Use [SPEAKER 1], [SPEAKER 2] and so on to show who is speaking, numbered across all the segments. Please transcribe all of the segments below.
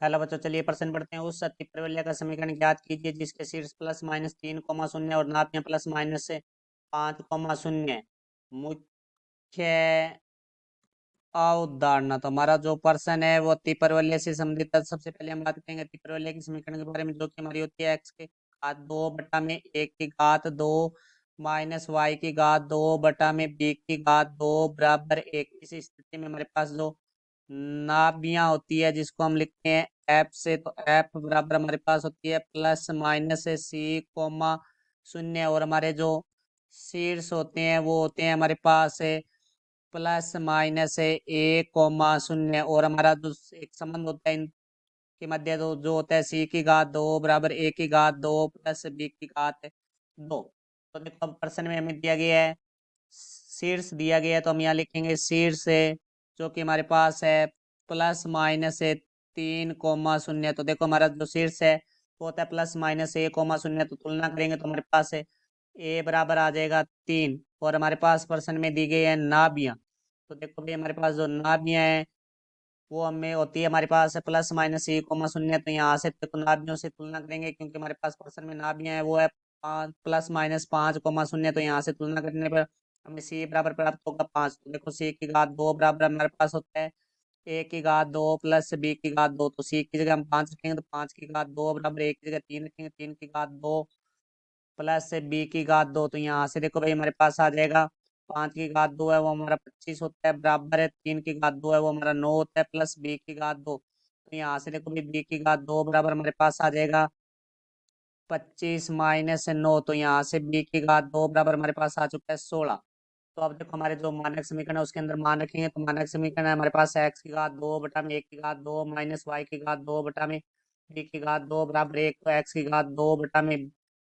[SPEAKER 1] Hello बच्चों, चलिए प्रश्न पढ़ते हैं। उस अतिपरवलय का समीकरण ज्ञात कीजिए जिसके शीर्ष प्लस माइनस 3,0 और नाभियां प्लस माइनस 5,0। मुख्य अवधारणा। तो हमारा जो प्रश्न है वो अतिपरवलय से संबंधित है। सबसे पहले हम बात करेंगे अतिपरवलय के समीकरण के बारे में, जो कि हमारी होती है एक्स के घात 2/(a)² माइनस वाई की घात 2/(b) की घात 2 बराबर 1। इस स्थिति में हमारे पास जो नाभियां होती है जिसको हम लिखते हैं एफ से, तो एफ बराबर हमारे पास होती है प्लस माइनस c,0 और हमारे जो शीर्ष होते हैं वो होते हैं हमारे पास प्लस माइनस 1,0 और हमारा जो एक संबंध होता है इनके मध्य जो होता है c की घात 2 बराबर a की घात 2 प्लस b की घात 2। तो देखो अब प्रश्न में हमें दिया गया है शीर्ष दिया गया है, तो हम यहाँ लिखेंगे शीर्ष है जो कि हमारे पास है प्लस माइनस 3,0। तो देखो हमारा जो शीर्ष है वो होता है प्लस माइनस 1,0। तो तुलना करेंगे तो हमारे पास है a बराबर आ जाएगा 3 और हमारे पास प्रश्न में दी गई है नाभियां। तो देखो भाई हमारे पास जो नाभियां है वो हमें होती है हमारे पास है प्लस माइनस 1,0। तो यहाँ से देखो नाभियों से तुलना करेंगे क्योंकि हमारे पास प्रश्न में नाभियां है वो है प्लस माइनस 5,0। तो यहाँ से तुलना करने पर हमें सी बराबर प्राप्त होगा 5। तो देखो सी की घात 2 बराबर हमारे पास होता है ए की घात 2 प्लस बी की घात 2। तो सी की जगह हम 5 रखेंगे तो 5 की घात 2 बराबर ए की जगह 3 रखेंगे, 3 की घात 2 प्लस बी की घात 2। तो यहाँ से देखो भाई हमारे पास आ जाएगा 5 की घात 2 है वो हमारा 25 होता है बराबर है 3 की घात 2 है वो हमारा 9 होता है प्लस बी की घात 2। तो यहाँ से देखो भाई बी की घात 2 बराबर हमारे पास आ जाएगा 25 माइनस 9। तो यहाँ से बी की घात 2 बराबर हमारे पास आ चुका है 16। तो अब देखो हमारे जो मानक समीकरण है उसके अंदर मान रखेंगे। तो मानक समीकरण है हमारे पास एक्स की घात 2/(a) की घात 2 माइनस वाई की घात 2/(b) की घात 2 बराबर 1। तो एक्स की घात 2/(a)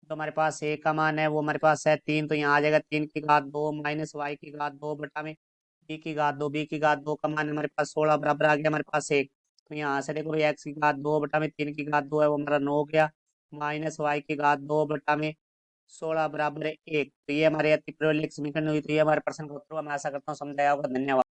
[SPEAKER 1] तो हमारे पास ए का मान है वो हमारे पास है 3। तो यहाँ आ जाएगा 3 की घात 2 माइनस वाई की घात 2/(b) की घात 2, बी की घात 2 का मान हमारे पास 16 बराबर आ गया हमारे पास 1। तो यहाँ से देखो भाई एक्स की घात 2/(3 की घात 2 है वो हमारा 9 हो गया माइनस वाई की घात 2/16 बराबर 1। तो ये हमारे अतिप्रवलिक समीकरण हुई। तो ये हमारे प्रश्न का उत्तर हुआ। मैं आशा करता हूँ समझ आया होगा। धन्यवाद।